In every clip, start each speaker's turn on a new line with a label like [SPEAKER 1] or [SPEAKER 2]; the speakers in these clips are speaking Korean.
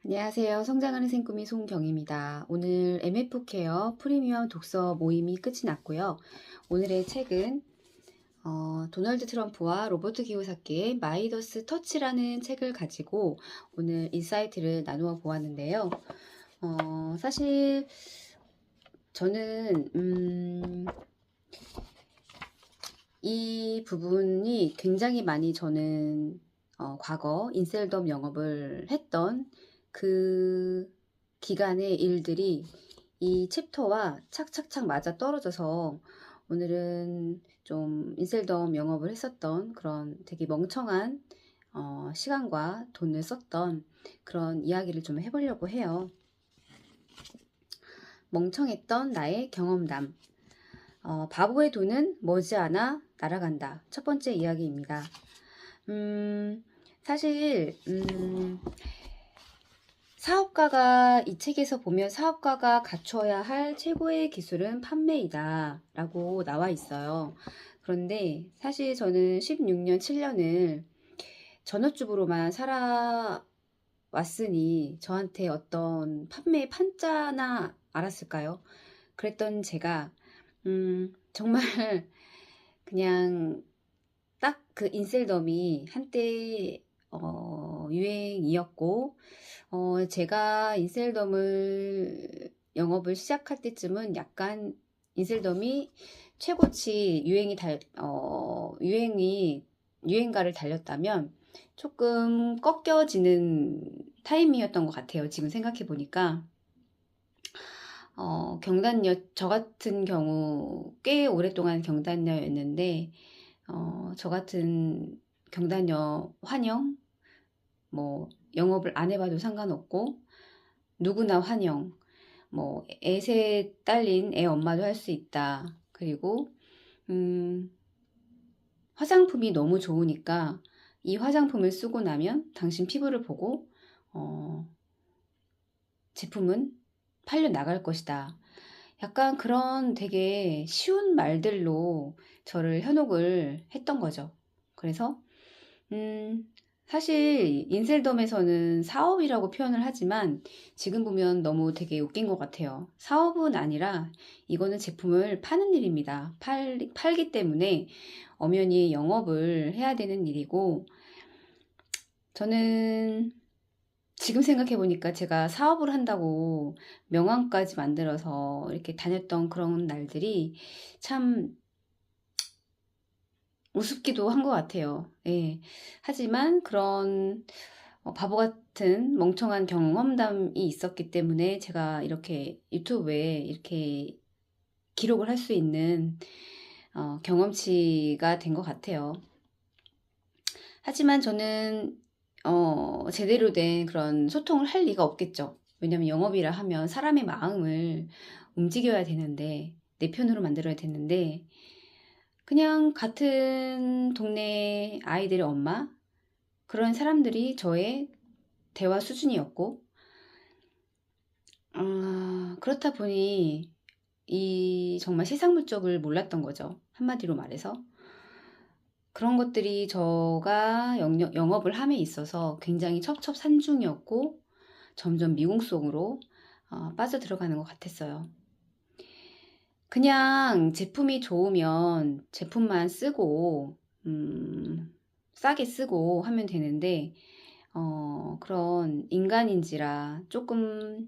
[SPEAKER 1] 안녕하세요. 성장하는 생꿈이 송경입니다. 오늘 MF케어 프리미엄 독서 모임이 끝이 났고요. 오늘의 책은 도널드 트럼프와 로버트 키요사키의 마이더스 터치라는 책을 가지고 오늘 인사이트를 나누어 보았는데요. 사실 저는 이 부분이 굉장히 많이 저는 과거 인셀덤 영업을 했던 그 기간의 일들이 이 챕터와 착착착 맞아 떨어져서 오늘은 좀 인셀덤 영업을 했었던 그런 되게 멍청한 시간과 돈을 썼던 그런 이야기를 좀 해보려고 해요. 멍청했던 나의 경험담. 바보의 돈은 머지않아 날아간다. 첫 번째 이야기입니다. 사실 사업가가 이 책에서 보면 사업가가 갖춰야 할 최고의 기술은 판매이다 라고 나와 있어요. 그런데 사실 저는 16년 7년을 전업주부로만 살아왔으니 저한테 어떤 판매의 판자나 알았을까요? 그랬던 제가 정말 그냥 딱 그 인셀덤이 한때 유행이었고 제가 인셀덤을 영업을 시작할 때쯤은 약간 인셀덤이 최고치 유행가를 달렸다면 조금 꺾여지는 타이밍이었던 것 같아요. 지금 생각해 보니까 경단녀, 저 같은 경우 꽤 오랫동안 경단녀였는데 저 같은 경단녀 환영, 뭐 영업을 안 해봐도 상관없고 누구나 환영, 뭐 애세 딸린 애 엄마도 할 수 있다. 그리고 화장품이 너무 좋으니까 이 화장품을 쓰고 나면 당신 피부를 보고 제품은 팔려 나갈 것이다. 약간 그런 되게 쉬운 말들로 저를 현혹을 했던 거죠. 그래서 사실 인셀덤에서는 사업이라고 표현을 하지만 지금 보면 너무 되게 웃긴 것 같아요. 사업은 아니라 이거는 제품을 파는 일입니다. 팔기 때문에 엄연히 영업을 해야 되는 일이고 저는 지금 생각해 보니까 제가 사업을 한다고 명함까지 만들어서 이렇게 다녔던 그런 날들이 참 우습기도 한 것 같아요. 예. 하지만 그런 바보 같은 멍청한 경험담이 있었기 때문에 제가 이렇게 유튜브에 이렇게 기록을 할 수 있는 경험치가 된 것 같아요. 하지만 저는 제대로 된 그런 소통을 할 리가 없겠죠. 왜냐면 영업이라 하면 사람의 마음을 움직여야 되는데 내 편으로 만들어야 되는데 그냥 같은 동네 아이들의 엄마 그런 사람들이 저의 대화 수준이었고 그렇다 보니 이 정말 세상 물적을 몰랐던 거죠. 한마디로 말해서 그런 것들이 저가 영업을 함에 있어서 굉장히 첩첩산중이었고 점점 미궁속으로 빠져들어가는 것 같았어요. 그냥 제품이 좋으면 제품만 쓰고 싸게 쓰고 하면 되는데 그런 인간인지라 조금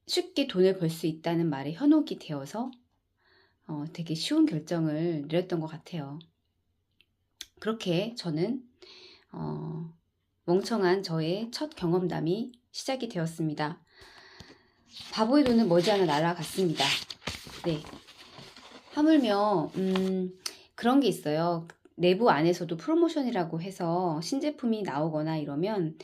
[SPEAKER 1] 쉽게 돈을 벌 수 있다는 말에 현혹이 되어서 되게 쉬운 결정을 내렸던 것 같아요. 그렇게 저는 멍청한 저의 첫 경험담이 시작이 되었습니다. 바보의 돈은 머지않아 날아갔습니다. 네. 하물며 그런 게 있어요. 내부 안에서도 프로모션이라고 해서 신제품이 나오거나 이러면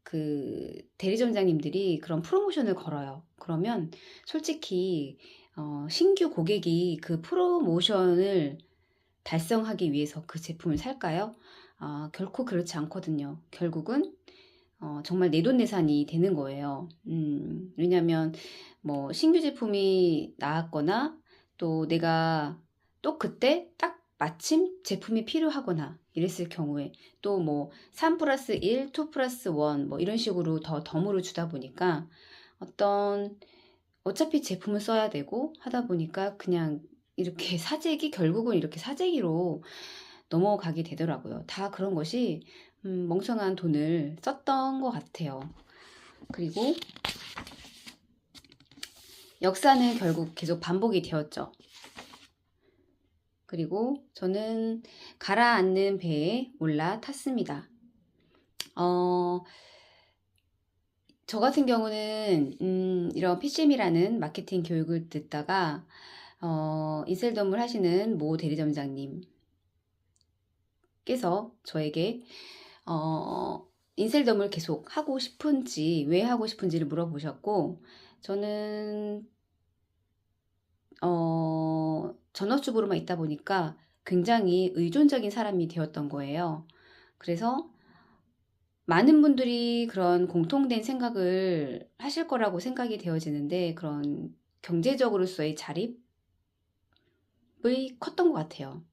[SPEAKER 1] 그 대리점장님들이 그런 프로모션을 걸어요. 그러면 솔직히 신규 고객이 그 프로모션을 달성하기 위해서 그 제품을 살까요? 결코 그렇지 않거든요. 결국은 정말 내돈내산이 되는 거예요. 왜냐면 뭐 신규 제품이 나왔거나 또 내가 또 그때 딱 마침 제품이 필요하거나 이랬을 경우에 또 뭐 3 플러스 1, 2 플러스 1 뭐 이런 식으로 더 덤으로 주다 보니까 어떤 어차피 제품을 써야 되고 하다 보니까 그냥 이렇게 사재기 결국은 이렇게 사재기로 넘어가게 되더라고요. 다 그런 것이 멍청한 돈을 썼던 것 같아요. 그리고 역사는 결국 계속 반복이 되었죠. 그리고 저는 가라앉는 배에 올라탔습니다. 저 같은 경우는 이런 PCM이라는 마케팅 교육을 듣다가 인셀덤을 하시는 모 대리점장님께서 저에게 인셀덤을 계속 하고 싶은지 왜 하고 싶은지를 물어보셨고, 저는 전업주부로만 있다 보니까 굉장히 의존적인 사람이 되었던 거예요. 그래서 많은 분들이 그런 공통된 생각을 하실 거라고 생각이 되어지는데, 그런 경제적으로서의 자립이 컸던 것 같아요.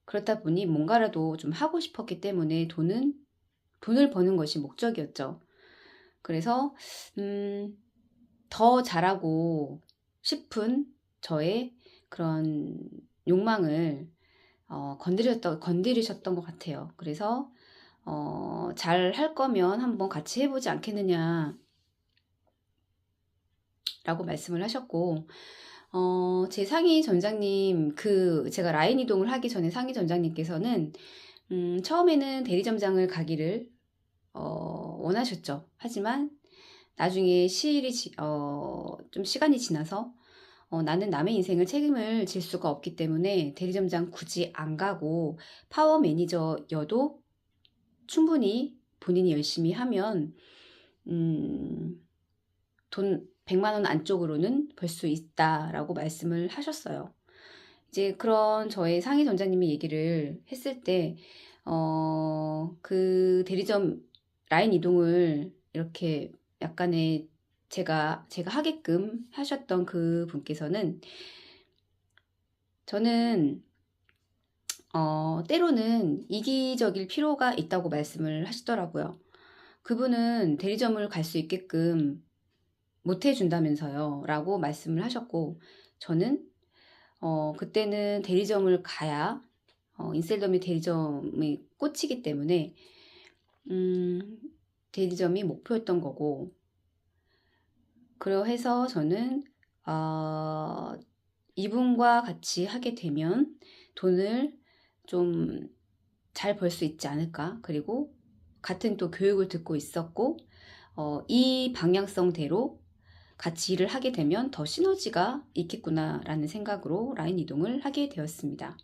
[SPEAKER 1] 그렇다 보니 뭔가라도 좀 하고 싶었기 때문에 돈을 버는 것이 목적이었죠. 그래서 더 잘하고 싶은 저의 그런 욕망을 건드리셨던 것 같아요. 그래서 잘 할 거면 한번 같이 해보지 않겠느냐 라고 말씀을 하셨고, 제 상위 점장님, 제가 라인 이동을 하기 전에 상위 점장님께서는 처음에는 대리점장을 가기를 원하셨죠. 하지만 나중에 좀 시간이 지나서 나는 남의 인생을 책임을 질 수가 없기 때문에 대리점장 굳이 안 가고 파워 매니저여도 충분히 본인이 열심히 하면 돈 100만 원 안쪽으로는 벌 수 있다라고 말씀을 하셨어요. 이제 그런 저의 상위 점장님이 얘기를 했을 때 그 대리점 라인 이동을 이렇게 약간의 제가 하게끔 하셨던 그 분께서는, 저는 때로는 이기적일 필요가 있다고 말씀을 하시더라고요. 그분은 대리점을 갈 수 있게끔 못 해준다면서요 라고 말씀을 하셨고, 저는 그때는 대리점을 가야 인셀덤이 대리점이 꽂히기 때문에 대리점이 목표였던 거고, 그러해서 저는 이분과 같이 하게 되면 돈을 좀 잘 벌 수 있지 않을까. 그리고 같은 또 교육을 듣고 있었고, 이 방향성대로 같이 일을 하게 되면 더 시너지가 있겠구나라는 생각으로 라인 이동을 하게 되었습니다.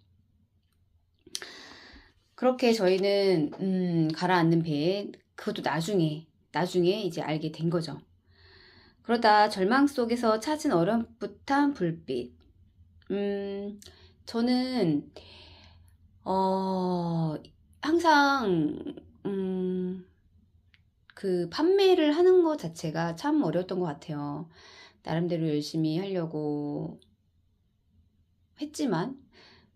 [SPEAKER 1] 그렇게 저희는 가라앉는 배에, 그것도 나중에 이제 알게 된 거죠. 그러다 절망 속에서 찾은 어렴풋한 불빛. 저는 항상 그 판매를 하는 것 자체가 참 어려웠던 것 같아요. 나름대로 열심히 하려고 했지만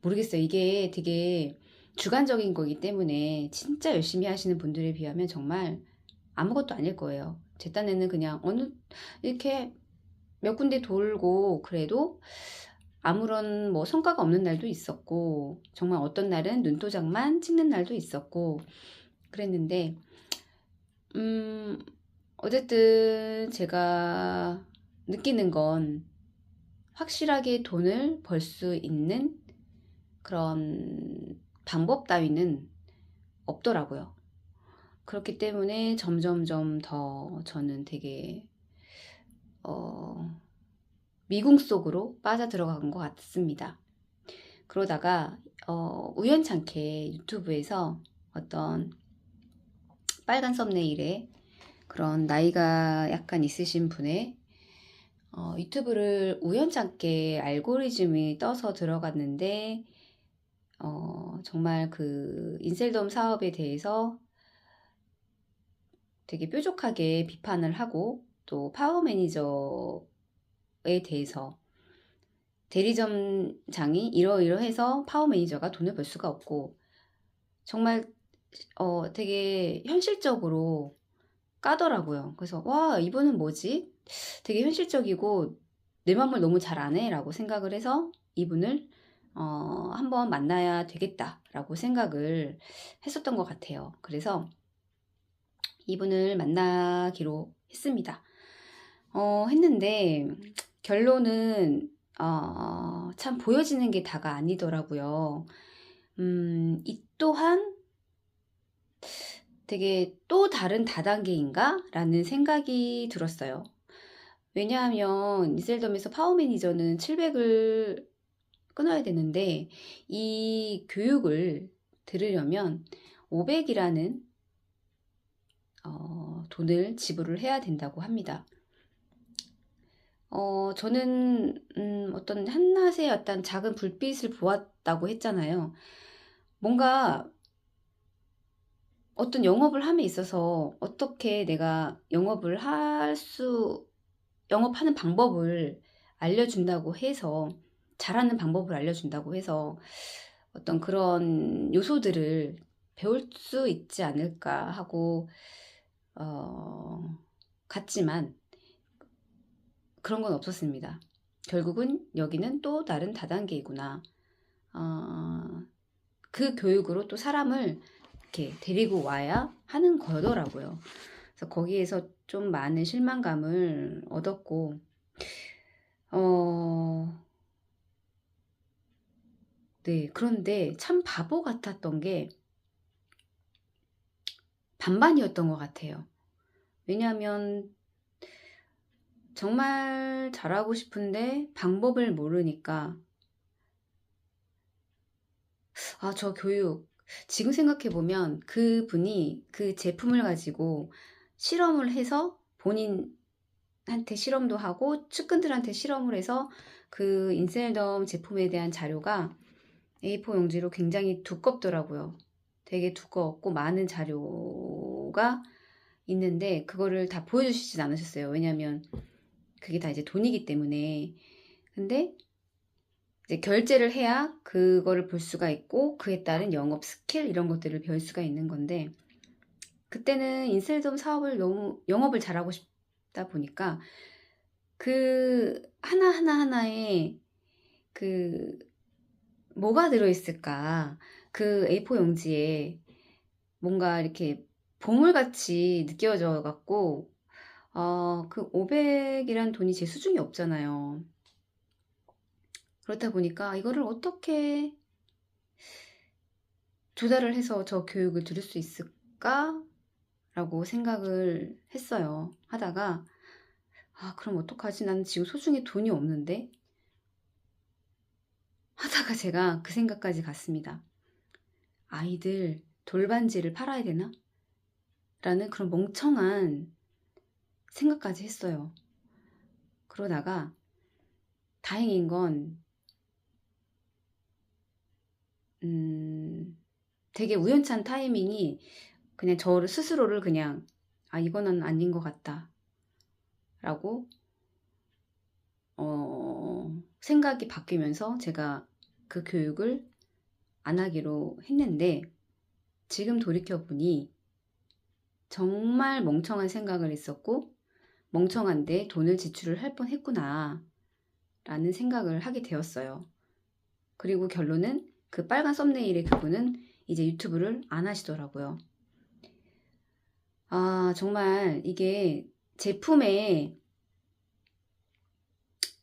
[SPEAKER 1] 모르겠어요. 이게 되게 주관적인 거기 때문에 진짜 열심히 하시는 분들에 비하면 정말 아무것도 아닐 거예요. 제 딴에는 그냥 이렇게 몇 군데 돌고 그래도 아무런 뭐 성과가 없는 날도 있었고, 정말 어떤 날은 눈도장만 찍는 날도 있었고 그랬는데, 어쨌든 제가 느끼는 건 확실하게 돈을 벌 수 있는 그런 방법 따위는 없더라고요. 그렇기 때문에 점점점 더 저는 되게 미궁 속으로 빠져들어간 것 같습니다. 그러다가 우연찮게 유튜브에서 어떤 빨간 썸네일에 그런 나이가 약간 있으신 분의 유튜브를 우연찮게 알고리즘이 떠서 들어갔는데, 정말 그 인셀덤 사업에 대해서 되게 뾰족하게 비판을 하고, 또 파워 매니저에 대해서 대리점장이 이러이러해서 파워 매니저가 돈을 벌 수가 없고, 정말 되게 현실적으로 까더라고요. 그래서 '와 이분은 뭐지? 되게 현실적이고 내 맘을 너무 잘 아네.'라고 생각을 해서 이분을 '한번 만나야 되겠다.'라고 생각을 했었던 것 같아요. 그래서 이분을 만나기로 했습니다. 했는데 결론은 참 보여지는 게 다가 아니더라고요. 이 또한 되게 '또 다른 다단계인가?'라는 생각이 들었어요. 왜냐하면 이셀덤에서 파워 매니저는 700을 끊어야 되는데 이 교육을 들으려면 500이라는 돈을 지불을 해야 된다고 합니다. 저는 어떤 한낮의 어떤 작은 불빛을 보았다고 했잖아요. 뭔가 어떤 영업을 함에 있어서 어떻게 내가 영업하는 방법을 알려준다고 해서, 잘하는 방법을 알려준다고 해서 어떤 그런 요소들을 배울 수 있지 않을까 하고 갔지만 그런 건 없었습니다. 결국은 여기는 또 다른 다단계이구나. 그 교육으로 또 사람을 이렇게 데리고 와야 하는 거더라고요. 그래서 거기에서 좀 많은 실망감을 얻었고, 네. 그런데 참 바보 같았던 게 반반이었던 것 같아요. 왜냐하면 정말 잘하고 싶은데 방법을 모르니까, 저 교육, 지금 생각해 보면 그분이 그 제품을 가지고 실험을 해서 본인한테 실험도 하고 측근들한테 실험을 해서 그 인셀덤 제품에 대한 자료가 A4 용지로 굉장히 두껍더라고요. 되게 두꺼웠고 많은 자료가 있는데 그거를 다 보여주시진 않으셨어요. 왜냐면 그게 다 이제 돈이기 때문에. 근데 이제 결제를 해야 그거를 볼 수가 있고 그에 따른 영업 스킬 이런 것들을 배울 수가 있는 건데, 그때는 인셀덤 사업을 너무 영업을 잘하고 싶다 보니까 그 하나하나에 그 뭐가 들어있을까, 그 A4 용지에 뭔가 이렇게 보물같이 느껴져 갖고 그 500이란 돈이 제 수중에 없잖아요. 그렇다 보니까 이거를 어떻게 조달을 해서 저 교육을 들을 수 있을까? 라고 생각을 했어요. 하다가 그럼 어떡하지? 나는 지금 소중히 돈이 없는데? 하다가 제가 그 생각까지 갔습니다. 아이들 돌반지를 팔아야 되나? 라는 그런 멍청한 생각까지 했어요. 그러다가 다행인 건 되게 우연찮은 타이밍이 그냥 저를 스스로를 그냥 이거는 아닌 것 같다 라고 생각이 바뀌면서 제가 그 교육을 안 하기로 했는데, 지금 돌이켜보니 정말 멍청한 생각을 했었고 멍청한데 돈을 지출을 할 뻔했구나 라는 생각을 하게 되었어요. 그리고 결론은 그 빨간 썸네일의 그분은 이제 유튜브를 안 하시더라고요. 정말 이게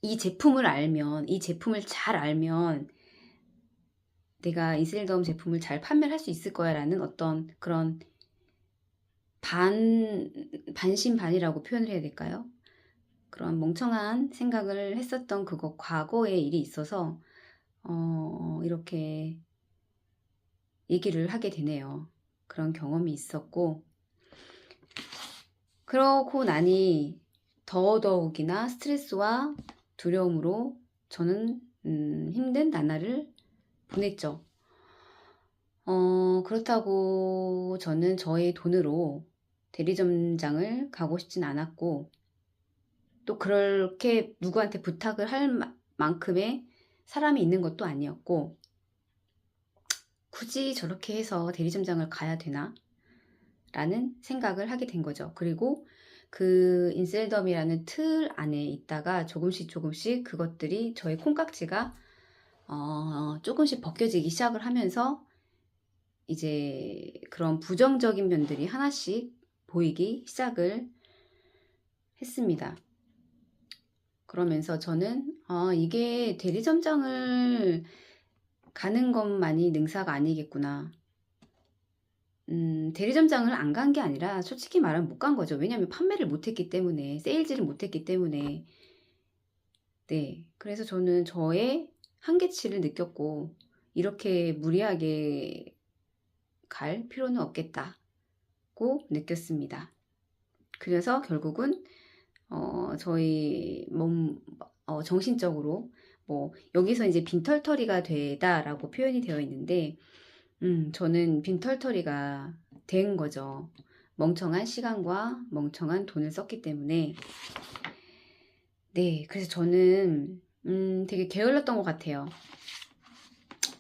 [SPEAKER 1] 이 제품을 잘 알면 내가 이셀덤 제품을 잘 판매를 할 수 있을 거야 라는 어떤 그런 반신반의라고 표현을 해야 될까요? 그런 멍청한 생각을 했었던 그거 과거의 일이 있어서 이렇게 얘기를 하게 되네요. 그런 경험이 있었고, 그러고 나니 더더욱이나 스트레스와 두려움으로 저는 힘든 나날을 보냈죠. 그렇다고 저는 저의 돈으로 대리점장을 가고 싶진 않았고, 또 그렇게 누구한테 부탁을 할 만큼의 사람이 있는 것도 아니었고, 굳이 저렇게 해서 대리점장을 가야 되나? 라는 생각을 하게 된 거죠. 그리고 그 인셀덤이라는 틀 안에 있다가 조금씩 그것들이 저의 콩깍지가 조금씩 벗겨지기 시작을 하면서 이제 그런 부정적인 면들이 하나씩 보이기 시작을 했습니다. 그러면서 저는 이게 대리점장을 가는 것만이 능사가 아니겠구나. 대리점장을 안 간 게 아니라 솔직히 말하면 못 간 거죠. 왜냐하면 판매를 못했기 때문에, 세일즈를 못했기 때문에. 네, 그래서 저는 저의 한계치를 느꼈고 이렇게 무리하게 갈 필요는 없겠다고 느꼈습니다. 그래서 결국은 저희 몸 정신적으로 뭐 여기서 이제 빈털터리가 되다라고 표현이 되어 있는데 저는 빈털터리가 된 거죠. 멍청한 시간과 멍청한 돈을 썼기 때문에. 네, 그래서 저는 되게 게을렀던 것 같아요.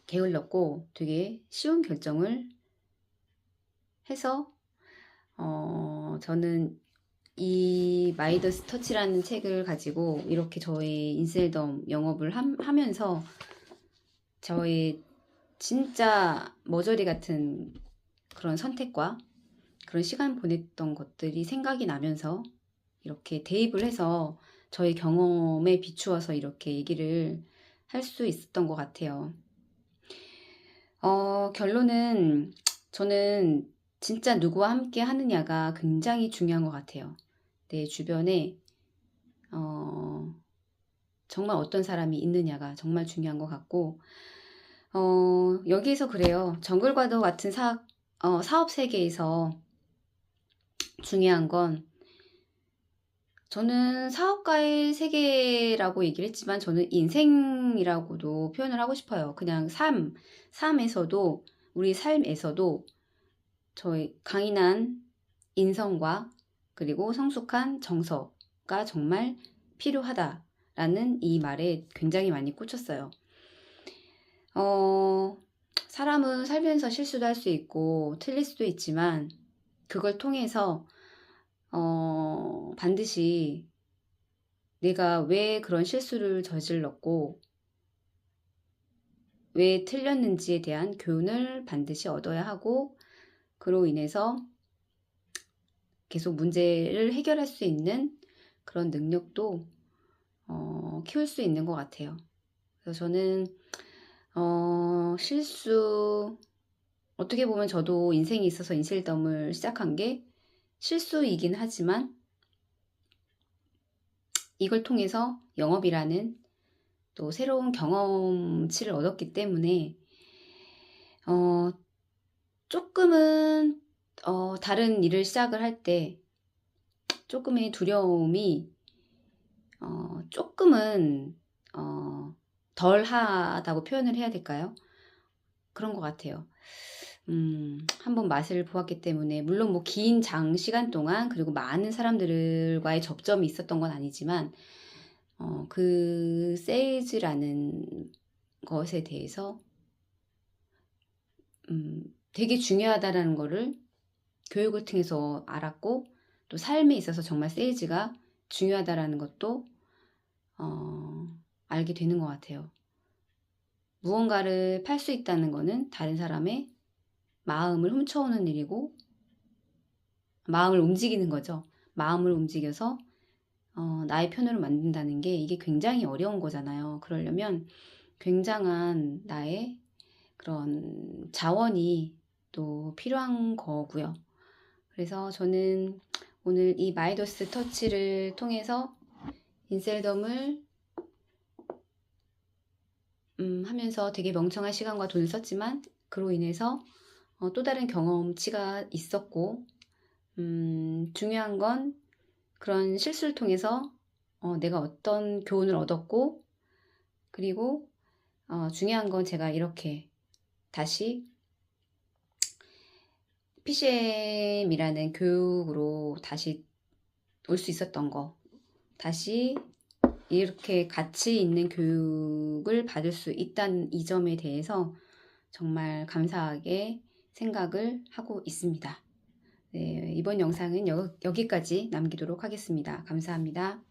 [SPEAKER 1] 게을렀고 되게 쉬운 결정을 해서 저는 이 마이더스 터치라는 책을 가지고 이렇게 저의 인셀덤 영업을 하면서 저의 진짜 머저리 같은 그런 선택과 그런 시간 보냈던 것들이 생각이 나면서 이렇게 대입을 해서 저의 경험에 비추어서 이렇게 얘기를 할 수 있었던 것 같아요. 결론은 저는 진짜 누구와 함께 하느냐가 굉장히 중요한 것 같아요. 내 주변에 정말 어떤 사람이 있느냐가 정말 중요한 것 같고 여기에서 그래요. 정글과도 같은 사업 세계에서 중요한 건 저는 사업가의 세계라고 얘기를 했지만 저는 인생이라고도 표현을 하고 싶어요. 그냥 삶에서도 우리 삶에서도 저희 강인한 인성과 그리고 성숙한 정서가 정말 필요하다라는 이 말에 굉장히 많이 꽂혔어요. 사람은 살면서 실수도 할 수 있고 틀릴 수도 있지만 그걸 통해서 반드시 내가 왜 그런 실수를 저질렀고 왜 틀렸는지에 대한 교훈을 반드시 얻어야 하고 그로 인해서 계속 문제를 해결할 수 있는 그런 능력도 키울 수 있는 것 같아요. 그래서 저는 실수 어떻게 보면 저도 인생에 있어서 인셀덤을 시작한 게 실수이긴 하지만 이걸 통해서 영업이라는 또 새로운 경험치를 얻었기 때문에 조금은 다른 일을 시작을 할 때 조금의 두려움이 조금은 덜하다고 표현을 해야 될까요? 그런 것 같아요. 한번 맛을 보았기 때문에 물론 뭐 긴 장시간 동안 그리고 많은 사람들과의 접점이 있었던 건 아니지만 그 세일즈라는 것에 대해서 되게 중요하다라는 거를 교육을 통해서 알았고 또 삶에 있어서 정말 세일즈가 중요하다라는 것도 알게 되는 것 같아요. 무언가를 팔 수 있다는 거는 다른 사람의 마음을 훔쳐오는 일이고 마음을 움직이는 거죠. 마음을 움직여서 나의 편으로 만든다는 게 이게 굉장히 어려운 거잖아요. 그러려면 굉장한 나의 그런 자원이 또 필요한 거고요. 그래서 저는 오늘 이 마이더스 터치를 통해서 인셀덤을 하면서 되게 멍청한 시간과 돈을 썼지만 그로 인해서 또 다른 경험치가 있었고 중요한 건 그런 실수를 통해서 내가 어떤 교훈을 얻었고 그리고 중요한 건 제가 이렇게 다시 PCM이라는 교육으로 다시 올 수 있었던 거 다시 이렇게 가치 있는 교육을 받을 수 있다는 이 점에 대해서 정말 감사하게 생각을 하고 있습니다. 네, 이번 영상은 여기까지 남기도록 하겠습니다. 감사합니다.